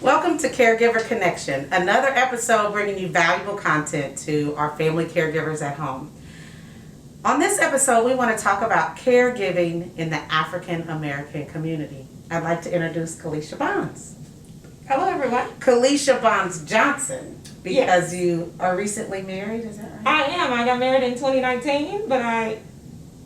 Welcome to Caregiver Connection, another episode bringing you valuable content to our family caregivers at home. On this episode, we want to talk about caregiving in the African American community. I'd like to introduce Kalisha Bonds. Hello, everyone. Kalisha Bonds Johnson, because you are recently married, is that right? I am. I got married in 2019, but I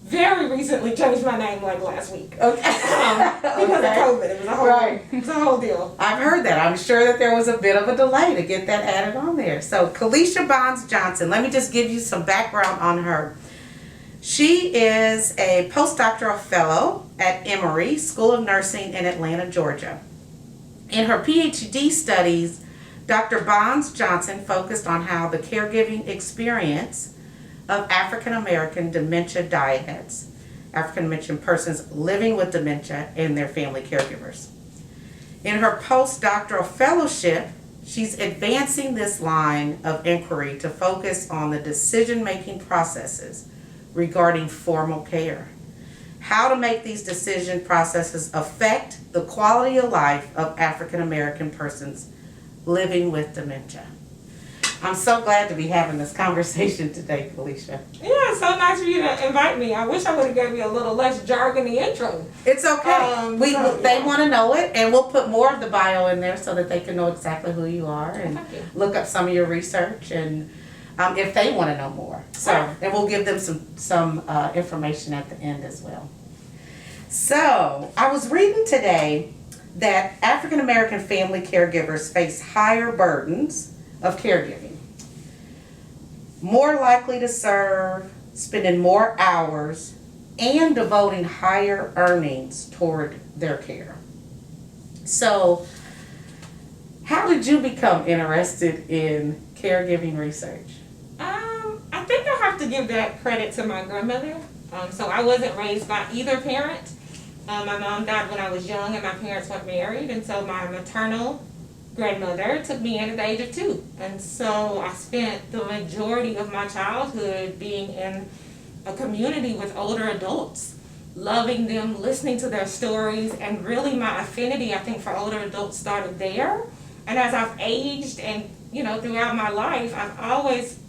very recently changed my name like last week. Okay. Because of COVID. It was a whole deal. I've heard that. I'm sure that there was a bit of a delay to get that added on there. So Kalisha Bonds Johnson, let me just give you some background on her. She is a postdoctoral fellow at Emory School of Nursing in Atlanta, Georgia. In her PhD studies, Dr. Bonds Johnson focused on how the caregiving experience of African American dementia dieheads, African American persons living with dementia, and their family caregivers. In her postdoctoral fellowship, she's advancing this line of inquiry to focus on the decision-making processes regarding formal care. How to make these decision processes affect the quality of life of African American persons living with dementia. I'm so glad to be having this conversation today, Kalisha. Yeah, so nice of you to invite me. I wish I would have given you a little less jargony intro. It's okay. They want to know it, and we'll put more of the bio in there so that they can know exactly who you are and look up some of your research and if they want to know more. So, and we'll give them some information at the end as well. So, I was reading today that African American family caregivers face higher burdens of caregiving, more likely to serve, spending more hours, and devoting higher earnings toward their care. So, how did you become interested in caregiving research? I think I have to give that credit to my grandmother. So I wasn't raised by either parent. My mom died when I was young and my parents weren't married, and so my maternal grandmother took me in at the age of 2. And so I spent the majority of my childhood being in a community with older adults, loving them, listening to their stories, and really my affinity, I think, for older adults started there. And as I've aged and, throughout my life, I've always,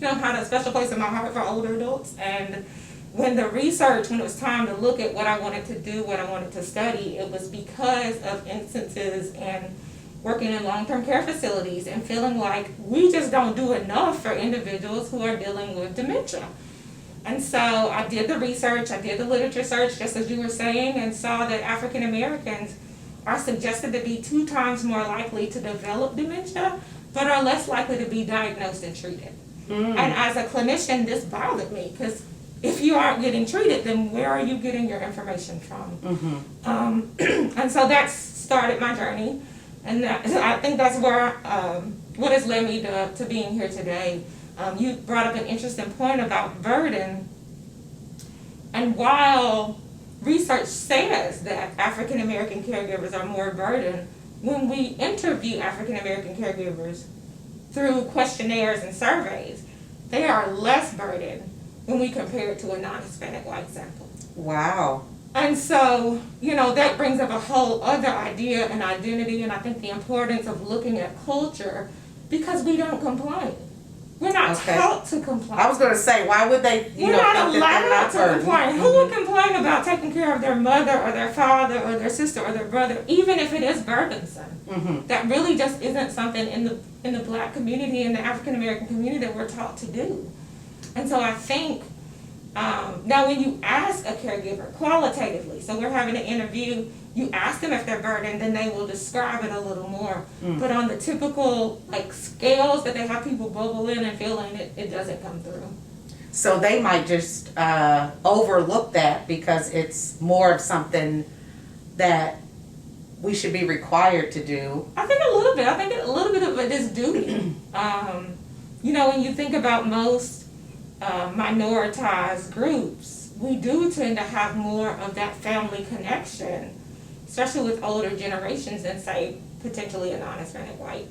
had a special place in my heart for older adults. And when it was time to look at what I wanted to do, what I wanted to study, it was because of instances and working in long-term care facilities and feeling like we just don't do enough for individuals who are dealing with dementia. And so I did the research, I did the literature search, just as you were saying, and saw that African Americans are suggested to be 2 times more likely to develop dementia, but are less likely to be diagnosed and treated. And as a clinician, this bothered me, because if you aren't getting treated, then where are you getting your information from? And so that started my journey. And I think that's where what has led me to being here today. You brought up an interesting point about burden. And while research says that African American caregivers are more burdened, when we interview African American caregivers through questionnaires and surveys, they are less burdened when we compare it to a non-Hispanic white sample. Wow. And so, that brings up a whole other idea and identity, and I think the importance of looking at culture, because we don't complain. We're not taught to complain. I was going to say, why would they, We're not allowed to complain. Who would complain about taking care of their mother or their father or their sister or their brother, even if it is burdensome? That really just isn't something in the Black community, in the African American community, that we're taught to do. And so I think, now when you ask a caregiver qualitatively, so we're having an interview, you ask them if they're burdened, then they will describe it a little more. But on the typical scales that they have people bubble in and fill in, it doesn't come through. So they might just overlook that because it's more of something that we should be required to do. I think a little bit. I think a little bit of it is duty. When you think about most minoritized groups, we do tend to have more of that family connection, especially with older generations than, say, potentially a non-Hispanic white.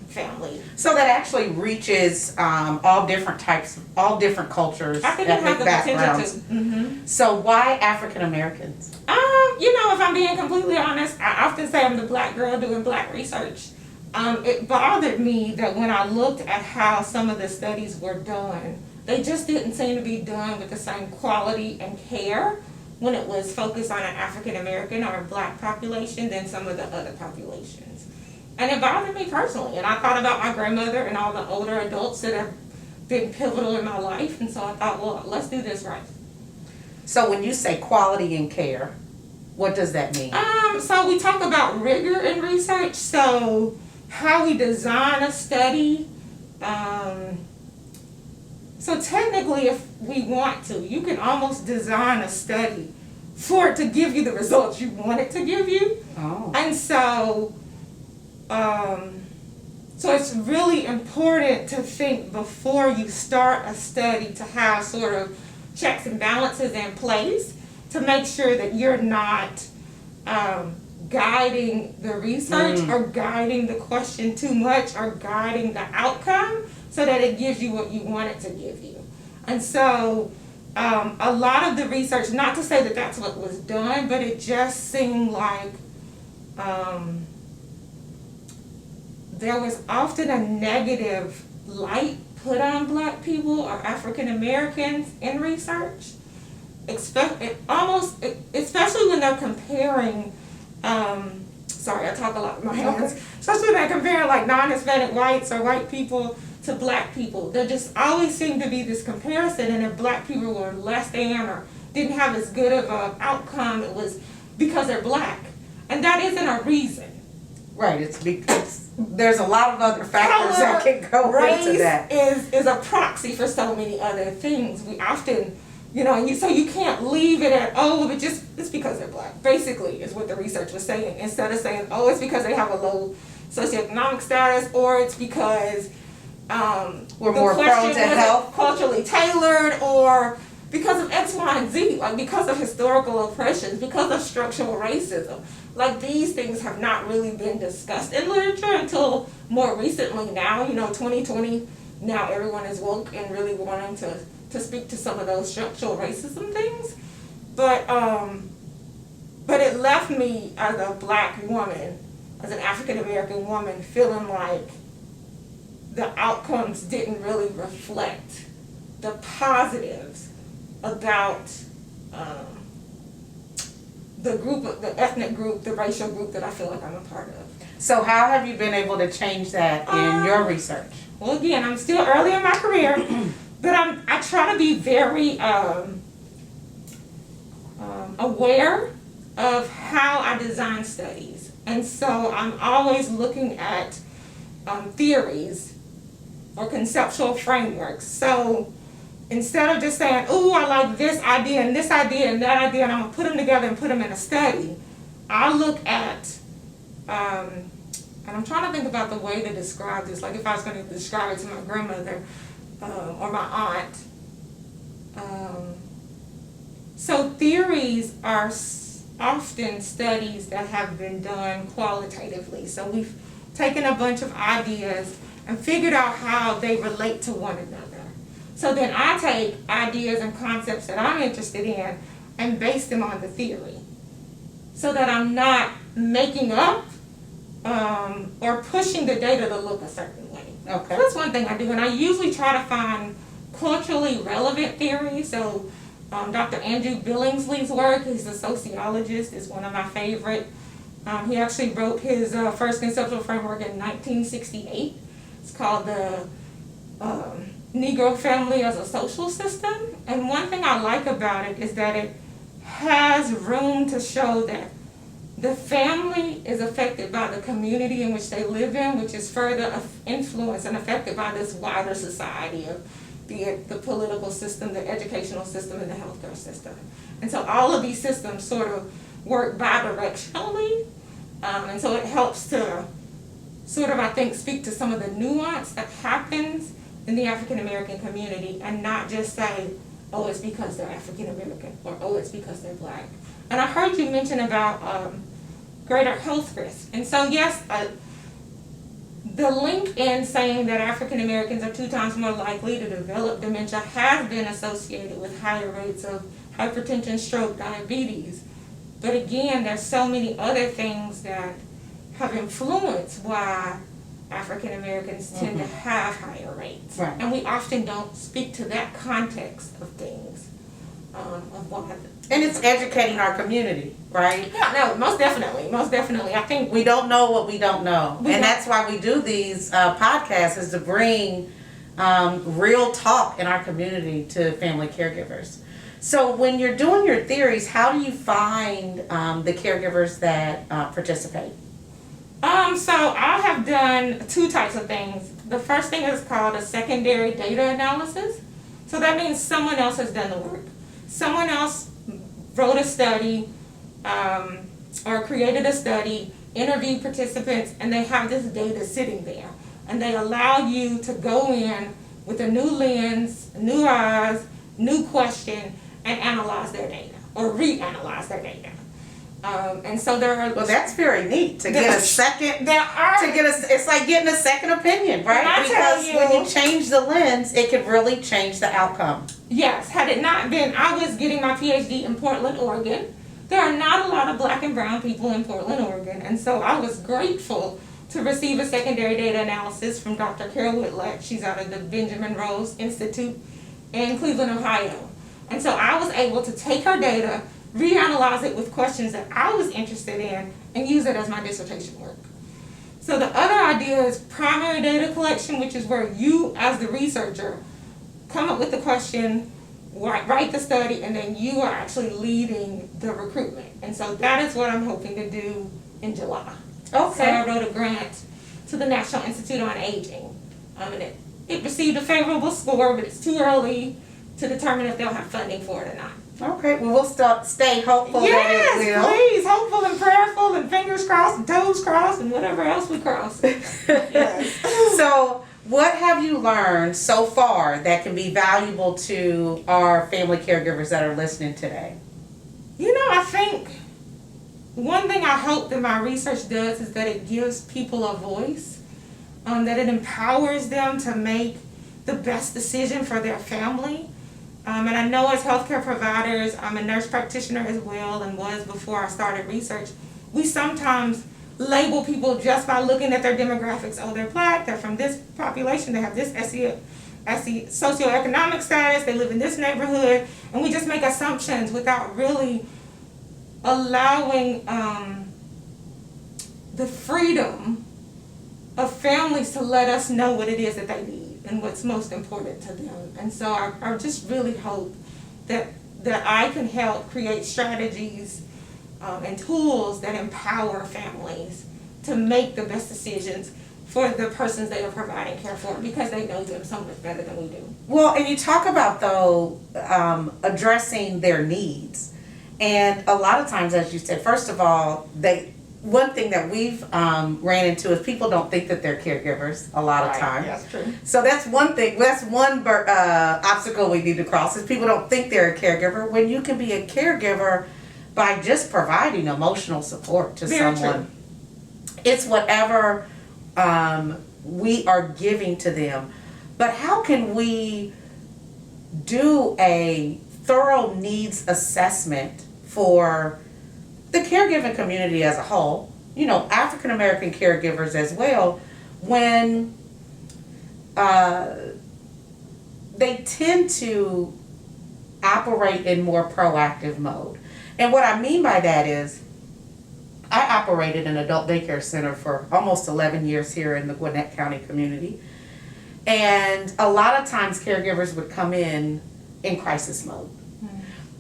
family. So that actually reaches all different types, all different cultures, I think it has ethnic the backgrounds. potential to. So why African Americans? If I'm being completely honest, I often say I'm the black girl doing black research. It bothered me that when I looked at how some of the studies were done, they just didn't seem to be done with the same quality and care when it was focused on an African American or a black population than some of the other populations. And it bothered me personally. And I thought about my grandmother and all the older adults that have been pivotal in my life. And so I thought, well, let's do this right. So when you say quality and care, what does that mean? So we talk about rigor in research. So how we design a study. So technically, if we want to, you can almost design a study for it to give you the results you want it to give you. Oh. And so, so it's really important to think before you start a study to have sort of checks and balances in place to make sure that you're not guiding the research or guiding the question too much or guiding the outcome so that it gives you what you want it to give you. And so a lot of the research, not to say that that's what was done, but it just seemed like there was often a negative light put on black people or African Americans in research, especially when they're comparing, sorry, I talk a lot with my hands, especially when they're comparing like non-Hispanic whites or white people to black people. There just always seemed to be this comparison, and if black people were less than or didn't have as good of an outcome, it was because they're black. And that isn't a reason. Right, it's because there's a lot of other factors that can go into that. Race is a proxy for so many other things. We often, so you can't leave it at, but it's because they're black, basically, is what the research was saying. Instead of saying, it's because they have a low socioeconomic status, or it's because we're more prone to health, culturally tailored, or because of X, Y, and Z, like because of historical oppressions, because of structural racism. Like these things have not really been discussed in literature until more recently now, 2020, now everyone is woke and really wanting to speak to some of those structural racism things. But it left me as a black woman, as an African American woman, feeling like the outcomes didn't really reflect the positives about the ethnic group, the racial group that I feel like I'm a part of. So how have you been able to change that in your research? Well, again, I'm still early in my career, but I try to be very aware of how I design studies. And so I'm always looking at theories or conceptual frameworks. So instead of just saying, I like this idea and that idea, and I'm going to put them together and put them in a study, I look at, and I'm trying to think about the way to describe this, like if I was going to describe it to my grandmother or my aunt. So theories are often studies that have been done qualitatively. So we've taken a bunch of ideas and figured out how they relate to one another. So then I take ideas and concepts that I'm interested in and base them on the theory, so that I'm not making up or pushing the data to look a certain way. Okay. So that's one thing I do, and I usually try to find culturally relevant theories. So Dr. Andrew Billingsley's work, he's a sociologist, is one of my favorite. He actually wrote his first conceptual framework in 1968. It's called the Negro family as a social system. And one thing I like about it is that it has room to show that the family is affected by the community in which they live in, which is further influenced and affected by this wider society of the political system, the educational system, and the healthcare system. And so all of these systems sort of work bidirectionally. And so it helps to sort of, I think, speak to some of the nuance that happens in the African American community, and not just say, it's because they're African American, or it's because they're black. And I heard you mention about greater health risk. And so yes, the link in saying that African Americans are 2 times more likely to develop dementia has been associated with higher rates of hypertension, stroke, diabetes. But again, there's so many other things that have influenced why African Americans tend to have higher rates. Right. And we often don't speak to that context of things. Of why. And it's educating our community, right? Yeah, no, most definitely. Most definitely. I think We don't know what we don't know. That's why we do these podcasts, is to bring real talk in our community to family caregivers. So when you're doing your theories, how do you find the caregivers that participate? So I have done 2 types of things. The first thing is called a secondary data analysis. So that means someone else has done the work. Someone else wrote a study or created a study, interviewed participants, and they have this data sitting there. And they allow you to go in with a new lens, new eyes, new question, and analyze their data or reanalyze their data. And so there are. Well, that's very neat to get a second. It's like getting a second opinion, right? Because when you change the lens, it can really change the outcome. Yes. Had it not been, I was getting my PhD in Portland, Oregon. There are not a lot of Black and brown people in Portland, Oregon, and so I was grateful to receive a secondary data analysis from Dr. Carol Whitlock. She's out of the Benjamin Rose Institute in Cleveland, Ohio. And so I was able to take her data, reanalyze it with questions that I was interested in, and use it as my dissertation work. So the other idea is primary data collection, which is where you, as the researcher, come up with the question, write the study, and then you are actually leading the recruitment. And so that is what I'm hoping to do in July. Okay. So I wrote a grant to the National Institute on Aging. And it received a favorable score, but it's too early to determine if they'll have funding for it or not. Okay, well, we'll stay hopeful that it will. Yes, please, hopeful and prayerful and fingers crossed and toes crossed and whatever else we cross. Yes. So, what have you learned so far that can be valuable to our family caregivers that are listening today? You know, I think one thing I hope that my research does is that it gives people a voice, that it empowers them to make the best decision for their family. And I know as healthcare providers, I'm a nurse practitioner as well and was before I started research, we sometimes label people just by looking at their demographics. Oh, they're Black, they're from this population, they have this socioeconomic status, they live in this neighborhood, and we just make assumptions without really allowing the freedom of families to let us know what it is that they need and what's most important to them. And so I just really hope that I can help create strategies and tools that empower families to make the best decisions for the persons they are providing care for, because they know them so much better than we do. Well, and you talk about, though, addressing their needs. And a lot of times, as you said, first of all, one thing that we've ran into is people don't think that they're caregivers a lot of times. That's true. So that's one thing. That's one obstacle we need to cross, is people don't think they're a caregiver, when you can be a caregiver by just providing emotional support to someone. True. It's whatever we are giving to them. But how can we do a thorough needs assessment for the caregiving community as a whole, African American caregivers as well, when they tend to operate in more proactive mode? And what I mean by that is, I operated an adult daycare center for almost 11 years here in the Gwinnett County community. And a lot of times caregivers would come in crisis mode,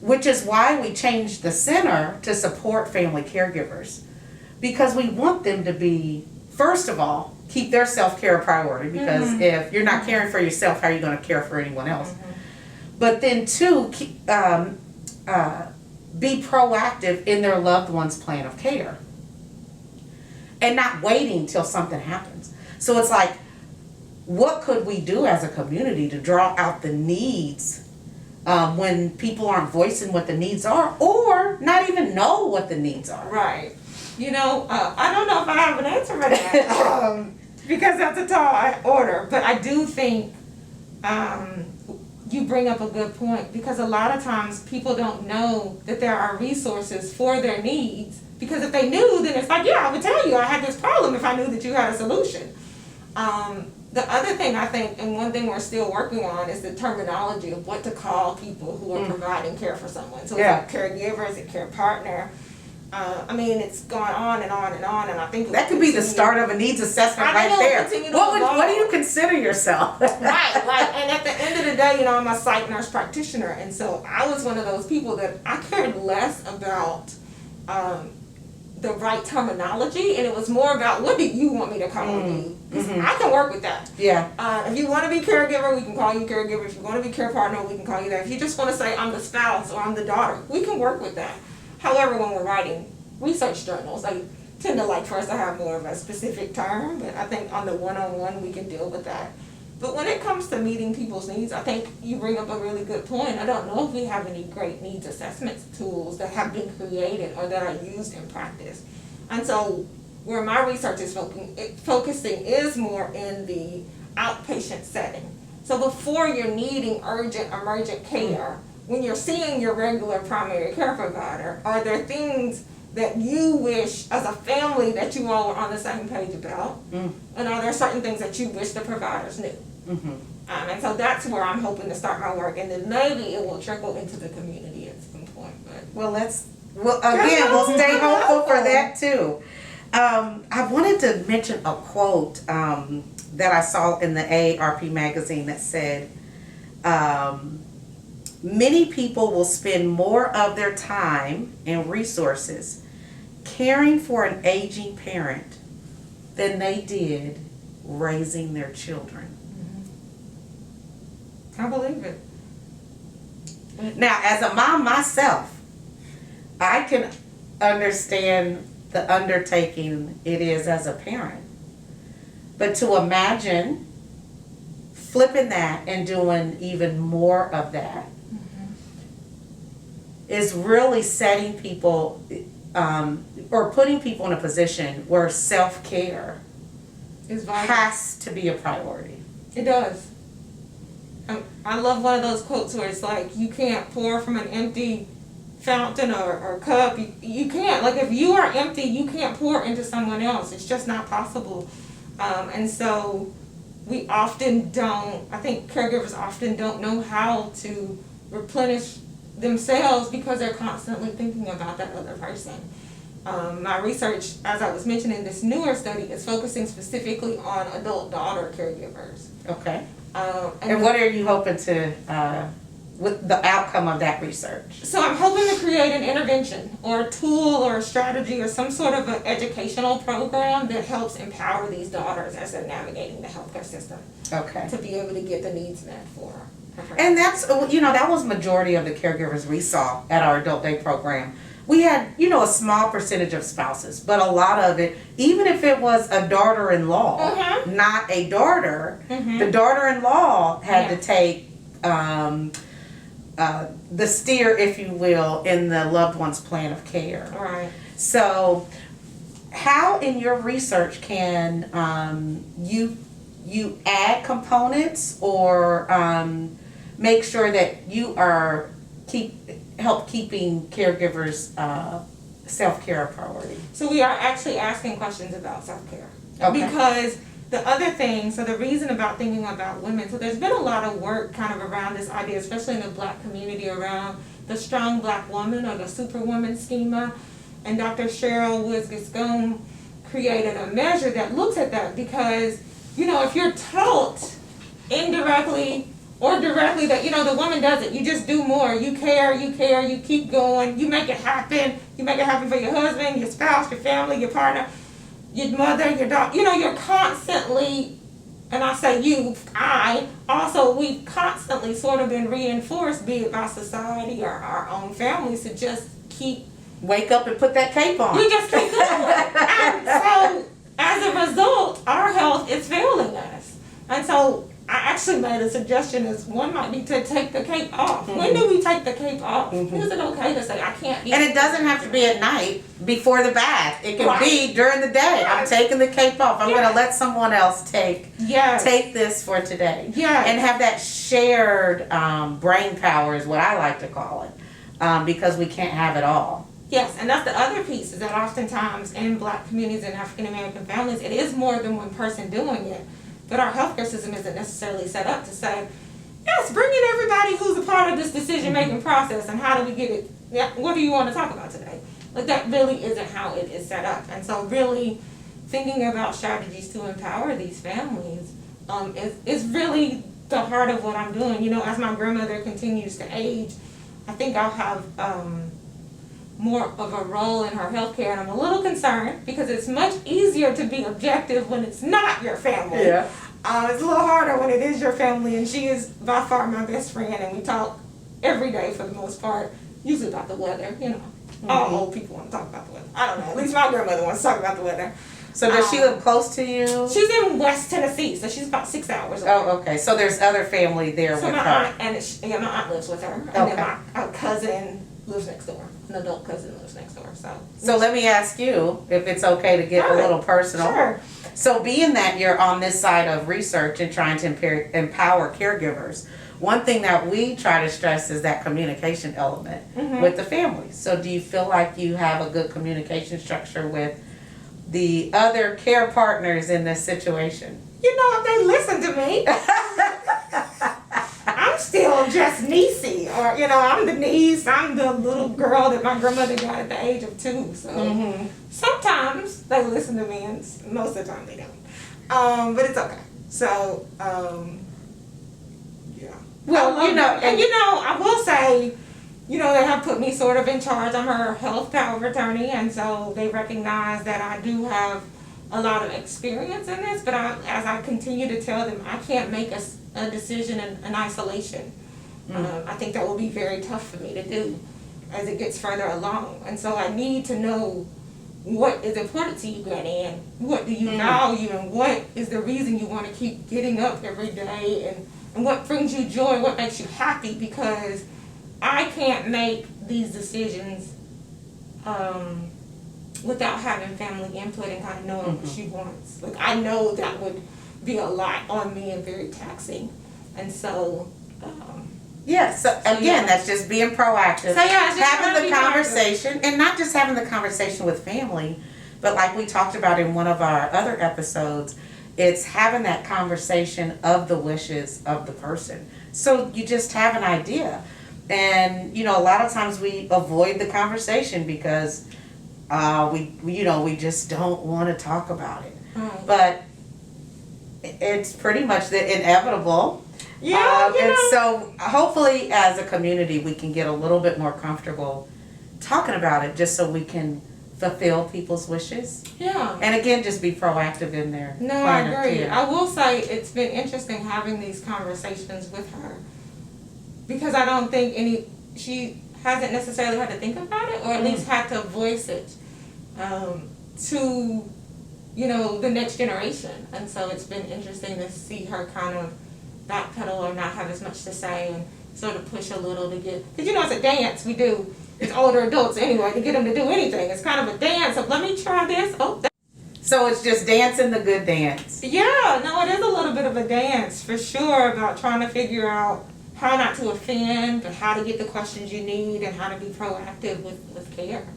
which is why we changed the center to support family caregivers, because we want them to be, first of all, keep their self-care a priority, because if you're not caring for yourself, how are you going to care for anyone else? But then two, be proactive in their loved one's plan of care and not waiting till something happens. So it's like, what could we do as a community to draw out the needs when people aren't voicing what the needs are, or not even know what the needs are? Right. I don't know if I have an answer for that. because that's a tall order. But I do think you bring up a good point, because a lot of times people don't know that there are resources for their needs, because if they knew, then it's like, yeah, I would tell you I had this problem if I knew that you had a solution. The other thing I think, and one thing we're still working on, is the terminology of what to call people who are providing care for someone. So is it caregiver, is it care partner? I mean, it's gone on and on and on, and I think that could be the start of a needs assessment right there. What do you consider yourself? Right, like, and at the end of the day, I'm a psych nurse practitioner, and so I was one of those people that I cared less about the right terminology, and it was more about, what do you want me to call you? I can work with that. Yeah. If you want to be caregiver, we can call you caregiver. If you want to be care partner, we can call you that. If you just want to say I'm the spouse or I'm the daughter, we can work with that. However, when we're writing research journals, I tend to like for us to have more of a specific term, but I think on the one-on-one we can deal with that. But when it comes to meeting people's needs, I think you bring up a really good point. I don't know if we have any great needs assessment tools that have been created or that are used in practice. And so where my research is focusing is more in the outpatient setting. So before you're needing urgent, emergent care, when you're seeing your regular primary care provider, are there things that you wish as a family that you all were on the same page about? And are there certain things that you wish the providers knew? And so that's where I'm hoping to start my work, and then maybe it will trickle into the community at some point. But we'll stay hopeful for that too. I wanted to mention a quote that I saw in the AARP magazine that said, many people will spend more of their time and resources caring for an aging parent than they did raising their children. I believe it. Now, as a mom myself, I can understand the undertaking it is as a parent. But to imagine flipping that and doing even more of that is really setting people or putting people in a position where self-care has to be a priority. It does. I love one of those quotes where it's like, you can't pour from an empty fountain or cup. You can't. Like, if you are empty, you can't pour into someone else. It's just not possible. And so we often don't, I think caregivers often don't know how to replenish themselves because they're constantly thinking about that other person. My research, as I was mentioning, this newer study is focusing specifically on adult daughter caregivers. Okay. And what are you hoping to, with the outcome of that research? So I'm hoping to create an intervention or a tool or a strategy or some sort of an educational program that helps empower these daughters as they're navigating the healthcare system. Okay. To be able to get the needs met for her. And that's, that was majority of the caregivers we saw at our adult day program. We had, a small percentage of spouses, but a lot of it, even if it was a daughter-in-law, not a daughter, the daughter-in-law had to take the steer, if you will, in the loved one's plan of care. Right. So how in your research can you add components or make sure that you are keeping caregivers self-care a priority? So we are actually asking questions about self-care. Okay. Because the other thing, so the reason about thinking about women, so there's been a lot of work kind of around this idea, especially in the Black community, around the strong Black woman or the superwoman schema. And Dr. Cheryl Woods-Gascon created a measure that looks at that because, if you're taught indirectly or directly that, the woman does it, you just do more, you care, you keep going, you make it happen for your husband, your spouse, your family, your partner, your mother, your daughter, you're constantly, and I say we've constantly sort of been reinforced, be it by society or our own families, to just wake up and put that cape on. We just keep going. And so, as a result, our health is failing us. And so, I actually made made a suggestion is one might be to take the cape off. When do we take the cape off? Is it okay to say I can't eat? And it doesn't have to be at night before the bath. It can be during the day. I'm taking the cape off. I'm going to let someone else take this for today. And have that shared brain power is what I like to call it, because we can't have it all. Yes, and that's the other piece, is that oftentimes in Black communities and African American families, it is more than one person doing it. But our healthcare system isn't necessarily set up to say, yes, bring in everybody who's a part of this decision-making process, and how do we get it, what do you want to talk about today? Like, that really isn't how it is set up. And so really thinking about strategies to empower these families is really the heart of what I'm doing. You know, as my grandmother continues to age, I think I'll have more of a role in her healthcare, and I'm a little concerned because it's much easier to be objective when it's not your family. Yeah. It's a little harder when it is your family, and she is by far my best friend, and we talk every day for the most part, usually about the weather. You know, all old people want to talk about the weather. I don't know. At least my grandmother wants to talk about the weather. So does she live close to you? She's in West Tennessee, so she's about 6 hours away. Oh, okay. So there's other family there with my her. Aunt, and my aunt lives with her, and then my cousin lives next door. An adult cousin lives next door. So let me ask you, if it's okay to get a little personal. Sure. So being that you're on this side of research and trying to empower caregivers, one thing that we try to stress is that communication element with the family. So do you feel like you have a good communication structure with the other care partners in this situation? You know, if they listen to me, I'm still just niecey, or, you know, I'm the niece, I'm the little girl that my grandmother got at the age of 2. So sometimes they listen to me, and most of the time they don't. But it's okay. So, yeah. Well, you know, and you know, I will say, you know, they have put me sort of in charge. I'm her health power of attorney, and so they recognize that I do have a lot of experience in this, but as I continue to tell them, I can't make a decision in isolation. I think that will be very tough for me to do as it gets further along. And so I need to know what is important to you, Granny, and what do you value, and what is the reason you want to keep getting up every day, and what brings you joy, what makes you happy, because I can't make these decisions without having family input and kind of knowing what she wants. Like, I know that would be a lot on me and very taxing. And so, that's just being proactive. So, yeah, just having the conversation, and not just having the conversation with family, but like we talked about in one of our other episodes, it's having that conversation of the wishes of the person. So you just have an idea. And, you know, a lot of times we avoid the conversation because we just don't want to talk about it. But it's pretty much the inevitable. So hopefully as a community we can get a little bit more comfortable talking about it, just so we can fulfill people's wishes. Yeah. And again, just be proactive in there. No, I agree. I will say it's been interesting having these conversations with her, because I don't think she hasn't necessarily had to think about it, or at least had to voice it to, you know, the next generation. And so it's been interesting to see her kind of backpedal or not have as much to say, and sort of push a little to get, because, you know, it's a dance we do as older adults anyway, to get them to do anything. It's kind of a dance of, let me try this. So it's just dancing the good dance. Yeah, no, it is a little bit of a dance for sure, about trying to figure out how not to offend, but how to get the questions you need, and how to be proactive with care.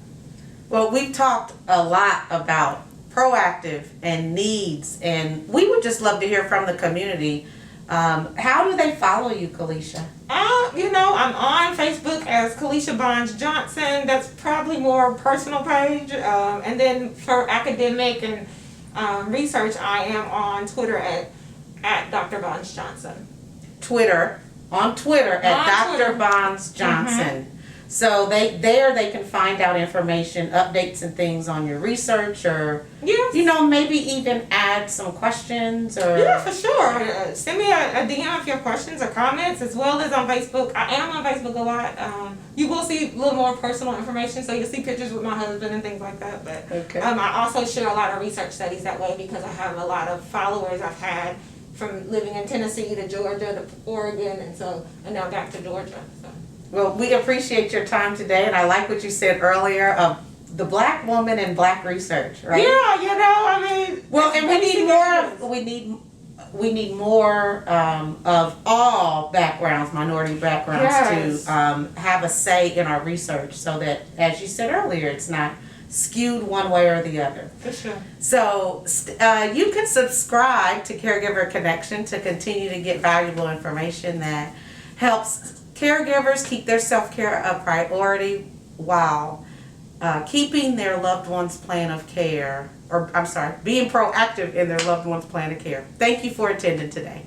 Well, we've talked a lot about proactive and needs, and we would just love to hear from the community. How do they follow you, Kalisha? You know, I'm on Facebook as Kalisha Bonds Johnson. That's probably more personal page. And then for academic and research, I am on Twitter at Dr. Bonds Johnson. On Twitter at Dr. Bonds Johnson. So they can find out information, updates and things on your research, or you know, maybe even add some questions, or for sure. Send me a DM if you have questions or comments, as well as on Facebook. I am on Facebook a lot. You will see a little more personal information, so you'll see pictures with my husband and things like that. But I also share a lot of research studies that way, because I have a lot of followers I've had from living in Tennessee to Georgia to Oregon, and now back to Georgia. So. Well, we appreciate your time today, and I like what you said earlier of the Black woman in Black research, right? Yeah, I mean. Well, and we need more. We need more of all backgrounds, minority backgrounds, to have a say in our research, so that, as you said earlier, it's not skewed one way or the other. For sure. So you can subscribe to Caregiver Connection to continue to get valuable information that helps caregivers keep their self-care a priority while keeping their loved one's plan of care, being proactive in their loved one's plan of care. Thank you for attending today.